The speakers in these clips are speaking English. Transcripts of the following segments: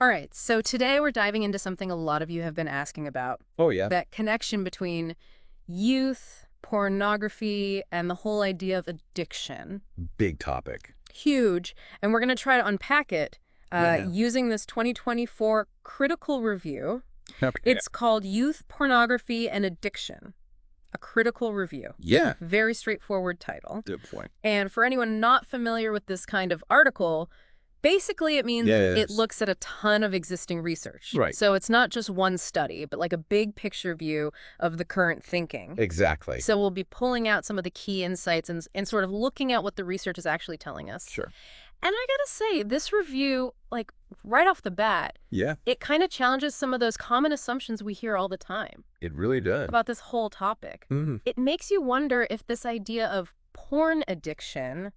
All right, so today we're diving into something a lot of you have been asking about, Oh, yeah. that connection between youth, pornography, and the whole idea of addiction. Big topic. Huge. And we're going to try to unpack it Yeah. using this 2024 critical review. Okay. It's called Youth, Pornography, and Addiction, a critical review. Yeah. Very straightforward title. Good point. And for anyone not familiar with this kind of article, basically it means it Yes. looks at a ton of existing research. Right. So it's not just one study, but like a big picture view of the current thinking. Exactly. So we'll be pulling out some of the key insights and sort of looking at what the research is actually telling us. Sure. And I gotta say, this review, like right off the bat, Yeah, it kind of challenges some of those common assumptions we hear all the time it really does. about this whole topic. Mhm. It makes you wonder if this idea of porn addiction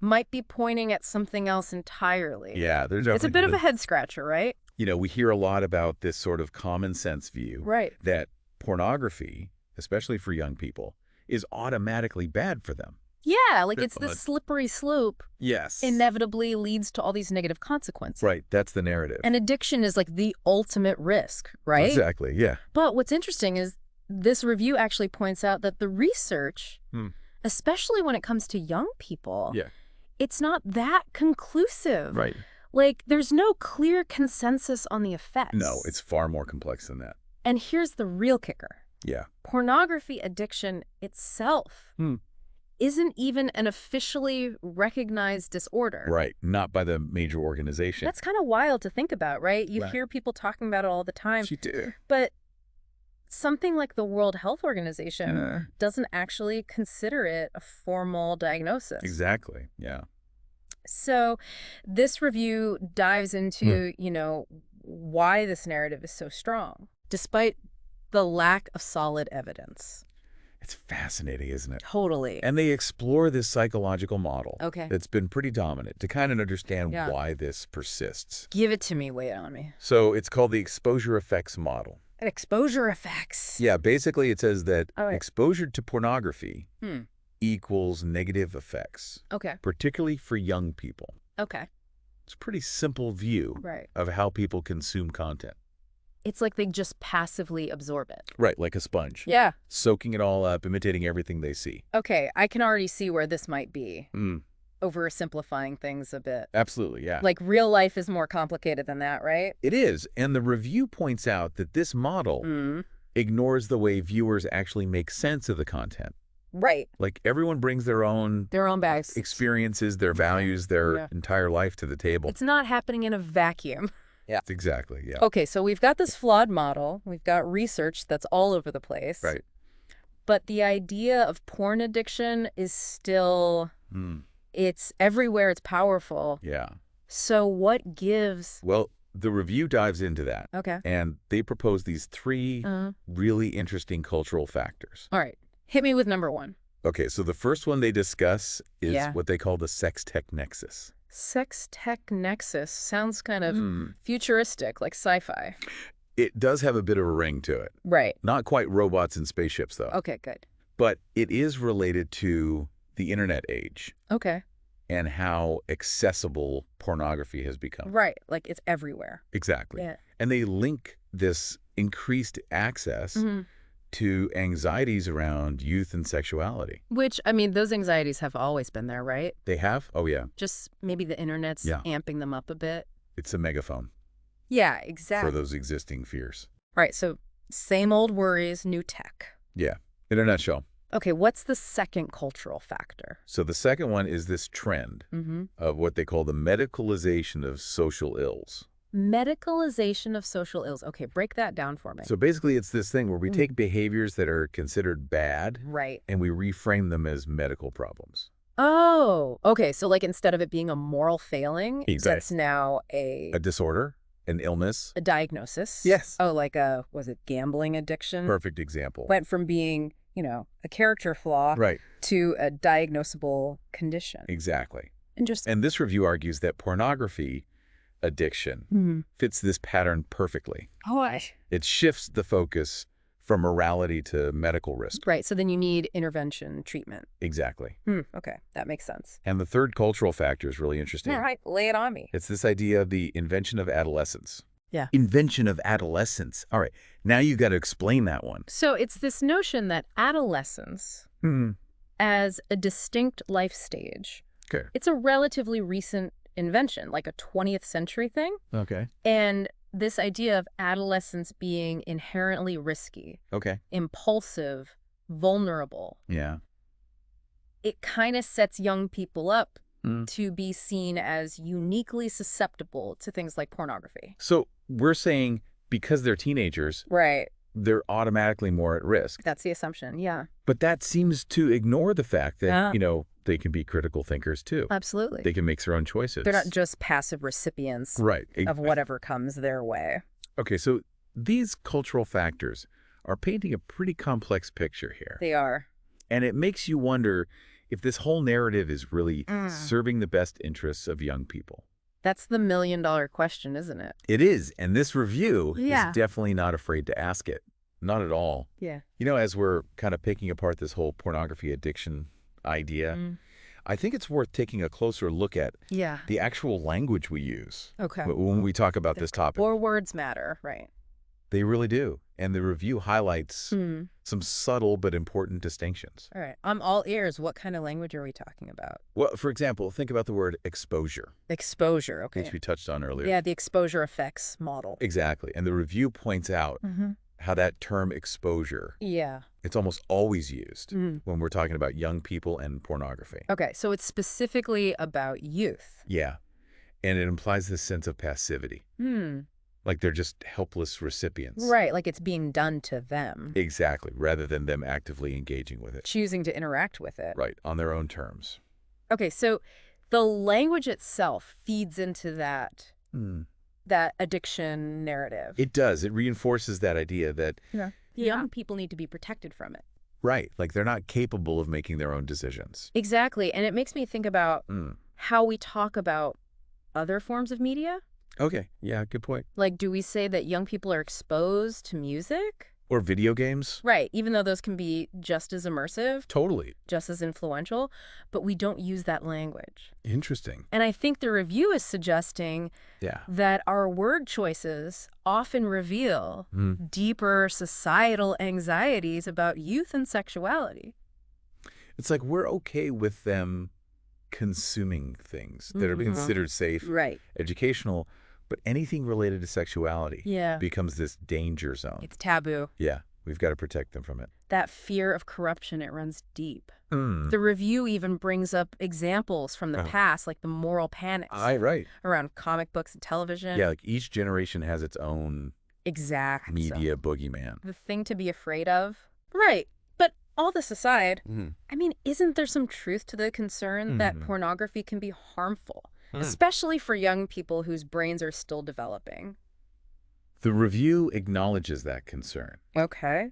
might be pointing at something else entirely. Yeah, there's It's a definitely bit of a head scratcher, right? we hear a lot about this sort of common sense view Right. that pornography, especially for young people, is automatically bad for them. Yeah, like it's But- this slippery slope Yes. inevitably leads to all these negative consequences. Right, that's the narrative. And addiction is like the ultimate risk, right? Exactly, yeah. But what's interesting is this review actually points out that the research, especially when it comes to young people, Yeah. it's not that conclusive. Right. Like, there's no clear consensus on the effects. No, it's far more complex than that. And here's the real kicker. Yeah. Pornography addiction itself isn't even an officially recognized disorder. Right, not by the major organization. That's kind of wild to think about, right? You Right. hear people talking about it all the time. She did. But something like the World Health Organization doesn't actually consider it a formal diagnosis. Exactly, yeah. So this review dives into, why this narrative is so strong, despite the lack of solid evidence. It's fascinating, isn't it? Totally. And they explore this psychological model Okay. that's been pretty dominant to kind of understand Yeah. why this persists. Give it to me, wait on me. So it's called the exposure effects model. Exposure effects. Yeah, basically it says that All right. exposure to pornography Hmm. equals negative effects, Okay. particularly for young people. Okay. It's a pretty simple view Right. of how people consume content. It's like they just passively absorb it. Right, like a sponge. Yeah. Soaking it all up, imitating everything they see. Okay, I can already see where this might be. Mm, Oversimplifying things a bit. absolutely, yeah. Like real life is more complicated than that, right? It is, and the review points out that this model ignores the way viewers actually make sense of the content. Right. Like everyone brings their own Their own bags. experiences, their values, their Yeah. entire life to the table. It's not happening in a vacuum. Exactly, yeah. Okay, so we've got this flawed model. We've got research that's all over the place. Right. But the idea of porn addiction is still, Mm, it's everywhere, it's powerful. yeah. So what gives? Well, the review dives into that, Okay. and they propose these three Uh, really interesting cultural factors. all right. Hit me with number one. Okay, so the first one they discuss is Yeah. what they call the sex tech nexus. Sex tech nexus sounds kind of Mm. futuristic, like sci-fi. It does have a bit of a ring to it. Right. Not quite robots and spaceships, though. Okay, good. But it is related to the internet age Okay. and how accessible pornography has become. Right. Like it's everywhere. Exactly. Yeah. And they link this increased access Mhm. to anxieties around youth and sexuality. Which, I mean, those anxieties have always been there, right? They have? Oh, yeah. Just maybe the internet's Yeah. amping them up a bit. It's a megaphone Yeah, for exactly. those existing fears. Right, so same old worries, new tech. Yeah. In a nutshell. Okay, what's the second cultural factor? So the second one is this trend Mm-hmm. of what they call the medicalization of social ills. Medicalization of social ills. Okay, break that down for me. So basically it's this thing where we take behaviors that are considered bad Right. and we reframe them as medical problems. Oh, okay, so like instead of it being a moral failing, Exactly. that's now a A disorder, an illness. diagnosis. Yes. Oh, like was it gambling addiction? Perfect example. Went from being, a character flaw Right. to a diagnosable condition. Exactly. Interesting. And this review argues that pornography addiction Mm-hmm. fits this pattern perfectly. Oh, It shifts the focus from morality to medical risk. Right. So then you need intervention, treatment. Exactly. Okay. That makes sense. And the third cultural factor is really interesting. All right. Lay it on me. It's this idea of the invention of adolescence. Yeah. Invention of adolescence. All right. Now you've got to explain that one. So it's this notion that adolescence as a distinct life stage, Okay. it's a relatively recent invention, like a 20th century thing. Okay. And this idea of adolescence being inherently risky, Okay. impulsive, vulnerable, Yeah. it kind of sets young people up to be seen as uniquely susceptible to things like pornography. So we're saying because they're teenagers, Right. they're automatically more at risk. That's the assumption. Yeah. But that seems to ignore the fact that, Yeah. They can be critical thinkers too. Absolutely. They can make their own choices. They're not just passive recipients right. of whatever comes their way. Okay, so these cultural factors are painting a pretty complex picture here. They are. And it makes you wonder if this whole narrative is really serving the best interests of young people. That's the million-dollar question, isn't it? It is, and this review Yeah. is definitely not afraid to ask it. Not at all. Yeah. As we're kind of picking apart this whole pornography addiction idea, I think it's worth taking a closer look at the actual language we use Okay. when we talk about this topic. Or words matter, right? They really do. And the review highlights some subtle but important distinctions. All right. I'm all ears. What kind of language are we talking about? Well, for example, think about the word exposure, Exposure, okay. which we touched on earlier. Yeah, the exposure effects model. Exactly. And the review points out how that term exposure, Yeah. it's almost always used when we're talking about young people and pornography. Okay, so it's specifically about youth. Yeah. And it implies this sense of passivity. Like they're just helpless recipients. Right, like it's being done to them. Exactly, rather than them actively engaging with it. Choosing to interact with it. Right, on their own terms. Okay, so the language itself feeds into that addiction narrative. It does. It reinforces that idea that young people need to be protected from it. right, like they're not capable of making their own decisions. Exactly, and it makes me think about how we talk about other forms of media. Okay, yeah, good point. Like, do we say that young people are exposed to music? Or video games? Right, even though those can be just as immersive, Totally. just as influential, but we don't use that language. Interesting. And I think the review is suggesting that our word choices often reveal deeper societal anxieties about youth and sexuality. It's like we're okay with them consuming things that are considered safe, Right. educational, but anything related to sexuality becomes this danger zone. It's taboo. Yeah, we've got to protect them from it. That fear of corruption, it runs deep. The review even brings up examples from the past, like the moral panics Right. around comic books and television. Yeah, like each generation has its own Exact. media boogeyman. The thing to be afraid of. Right. But all this aside, I mean, isn't there some truth to the concern that pornography can be harmful, especially for young people whose brains are still developing? The review acknowledges that concern. Okay.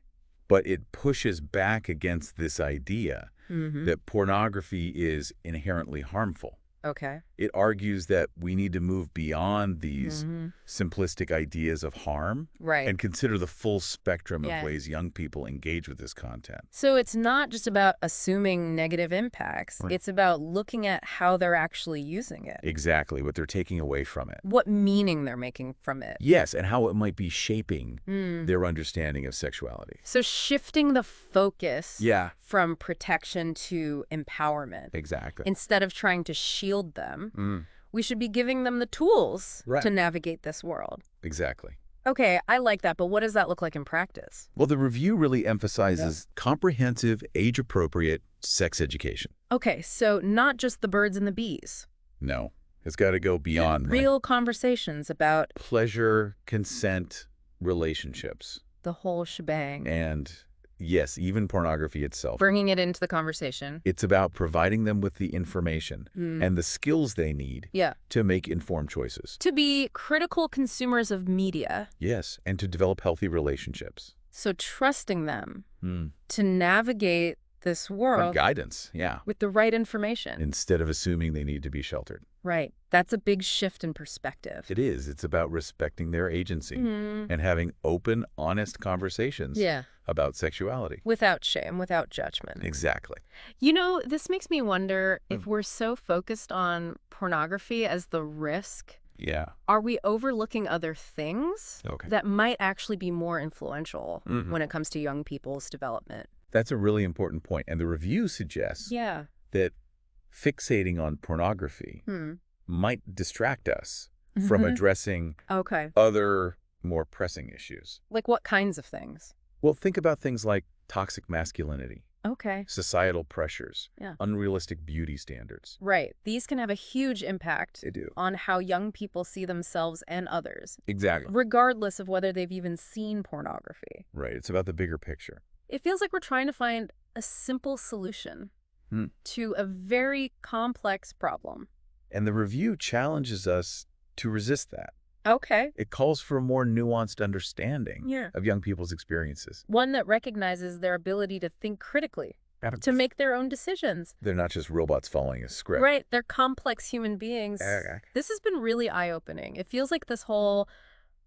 But it pushes back against this idea that pornography is inherently harmful. Okay. It argues that we need to move beyond these simplistic ideas of harm and consider the full spectrum of ways young people engage with this content. So it's not just about assuming negative impacts. Right. It's about looking at how they're actually using it. Exactly, what they're taking away from it. What meaning they're making from it. Yes, and how it might be shaping their understanding of sexuality. So shifting the focus Yeah. from protection to empowerment. Exactly. Instead of trying to shield them, we should be giving them the tools to navigate this world. Exactly. Okay, I like that, but what does that look like in practice? Well, the review really emphasizes comprehensive, age-appropriate sex education. Okay, so not just the birds and the bees. No, it's got to go beyond Real conversations about pleasure, consent, relationships. the whole shebang. And yes, even pornography itself. Bringing it into the conversation. It's about providing them with the information and the skills they need to make informed choices. To be critical consumers of media. Yes, and to develop healthy relationships. So trusting them to navigate this world. Guidance, yeah. With the right information. Instead of assuming they need to be sheltered. Right. That's a big shift in perspective. It is. It's about respecting their agency and having open, honest conversations about sexuality. Without shame, without judgment. Exactly. You know, this makes me wonder if we're so focused on pornography as the risk. Yeah. Are we overlooking other things that might actually be more influential when it comes to young people's development? That's a really important point. And the review suggests that fixating on pornography might distract us from addressing other more pressing issues. Like what kinds of things? Well, think about things like toxic masculinity, societal pressures, unrealistic beauty standards. Right. These can have a huge impact They do. on how young people see themselves and others. Exactly. Regardless of whether they've even seen pornography. Right. It's about the bigger picture. It feels like we're trying to find a simple solution to a very complex problem. And the review challenges us to resist that. Okay. It calls for a more nuanced understanding of young people's experiences. One that recognizes their ability to think critically, to make their own decisions. They're not just robots following a script. Right. They're complex human beings. This has been really eye-opening. It feels like this whole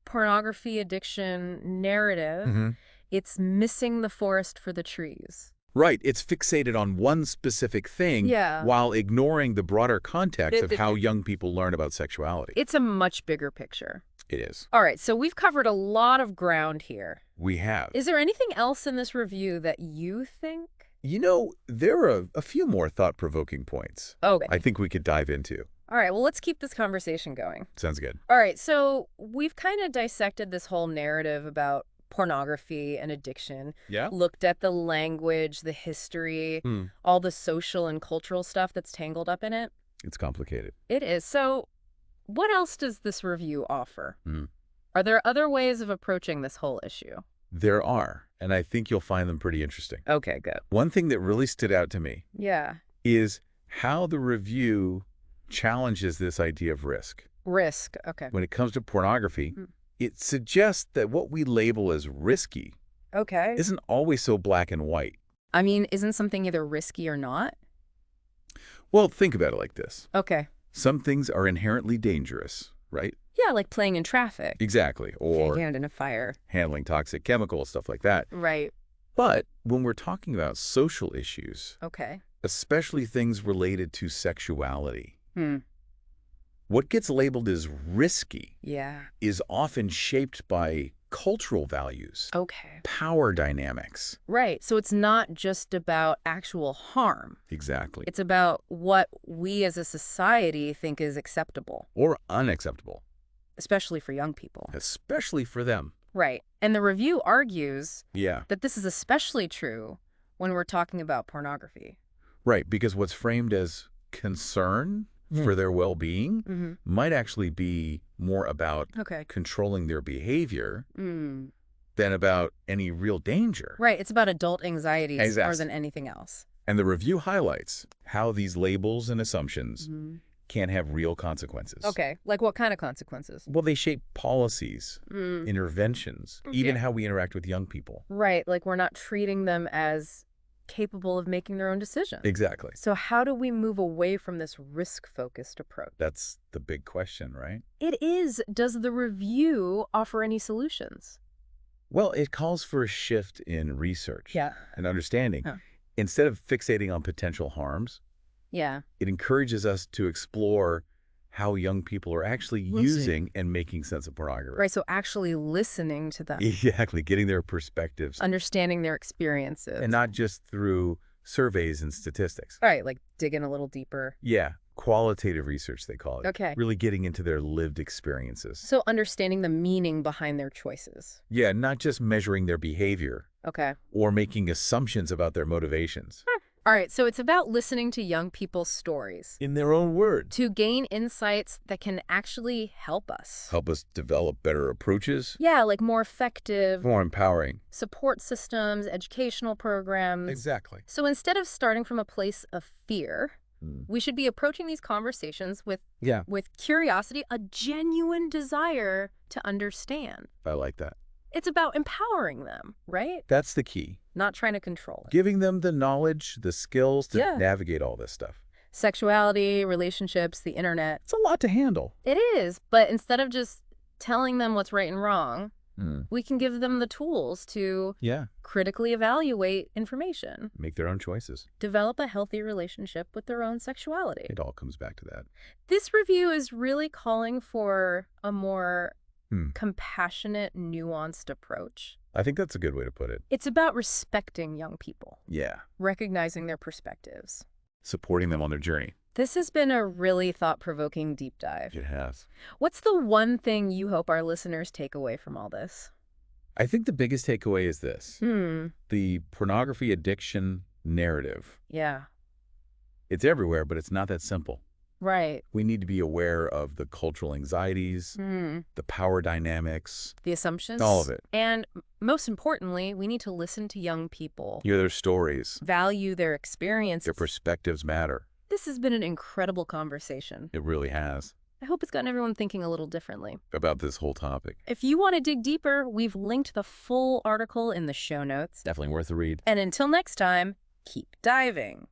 pornography addiction narrative, it's missing the forest for the trees. Right. It's fixated on one specific thing while ignoring the broader context of how young people learn about sexuality. It's a much bigger picture. It is. All right. So we've covered a lot of ground here. We have. Is there anything else in this review that you think? You know, there are a few more thought-provoking points I think we could dive into. All right. Well, let's keep this conversation going. Sounds good. All right. So we've kind of dissected this whole narrative about pornography and addiction. Looked at the language, the history, all the social and cultural stuff that's tangled up in it. It's complicated. It is. So what else does this review offer? Are there other ways of approaching this whole issue? There are, and I think you'll find them pretty interesting. Okay, good. One thing that really stood out to me is how the review challenges this idea of risk. Risk, When it comes to pornography, it suggests that what we label as risky isn't always so black and white. I mean, isn't something either risky or not? Well, think about it like this. Okay. Some things are inherently dangerous, right? Yeah, like playing in traffic. Exactly. Or hand in a fire. Handling toxic chemicals, stuff like that. Right. But when we're talking about social issues, especially things related to sexuality, what gets labeled as risky is often shaped by cultural values, power dynamics. Right. So it's not just about actual harm. Exactly. It's about what we as a society think is acceptable. Or unacceptable. Especially for young people. Especially for them. Right. And the review argues that this is especially true when we're talking about pornography. Right. Because what's framed as concern for their well-being might actually be more about controlling their behavior than about any real danger. Right. It's about adult anxieties more than anything else. And the review highlights how these labels and assumptions can have real consequences. Okay. Like what kind of consequences? Well, they shape policies, interventions, even how we interact with young people. Right. Like we're not treating them as capable of making their own decisions. Exactly. So how do we move away from this risk-focused approach? That's the big question, right? It is. Does the review offer any solutions? Well, it calls for a shift in research and understanding. Instead of fixating on potential harms, it encourages us to explore how young people are actually using and making sense of pornography. Right, so actually listening to them. Exactly, getting their perspectives. Understanding their experiences. And not just through surveys and statistics. Right, like digging a little deeper. Yeah, qualitative research, they call it. Okay. Really getting into their lived experiences. So understanding the meaning behind their choices. Yeah, not just measuring their behavior. Okay. Or making assumptions about their motivations. All right, so it's about listening to young people's stories. In their own words. To gain insights that can actually help us. Help us develop better approaches. Yeah, like more effective. More empowering. Support systems, educational programs. Exactly. So instead of starting from a place of fear, we should be approaching these conversations with curiosity, a genuine desire to understand. I like that. It's about empowering them, right? That's the key. Not trying to control it. Giving them the knowledge, the skills to navigate all this stuff. Sexuality, relationships, the internet. It's a lot to handle. It is, but instead of just telling them what's right and wrong, We can give them the tools to critically evaluate information. Make their own choices. Develop a healthy relationship with their own sexuality. It all comes back to that. This review is really calling for a more compassionate, nuanced approach. I think that's a good way to put it. It's about respecting young people. Yeah. Recognizing their perspectives. Supporting them on their journey. This has been a really thought-provoking deep dive. It has. What's the one thing you hope our listeners take away from all this? I think the biggest takeaway is this. The pornography addiction narrative. Yeah. It's everywhere, but it's not that simple. Right. We need to be aware of the cultural anxieties, the power dynamics. The assumptions. All of it. And most importantly, we need to listen to young people. Hear their stories. Value their experiences. Their perspectives matter. This has been an incredible conversation. It really has. I hope it's gotten everyone thinking a little differently about this whole topic. If you want to dig deeper, we've linked the full article in the show notes. Definitely worth a read. And until next time, keep diving.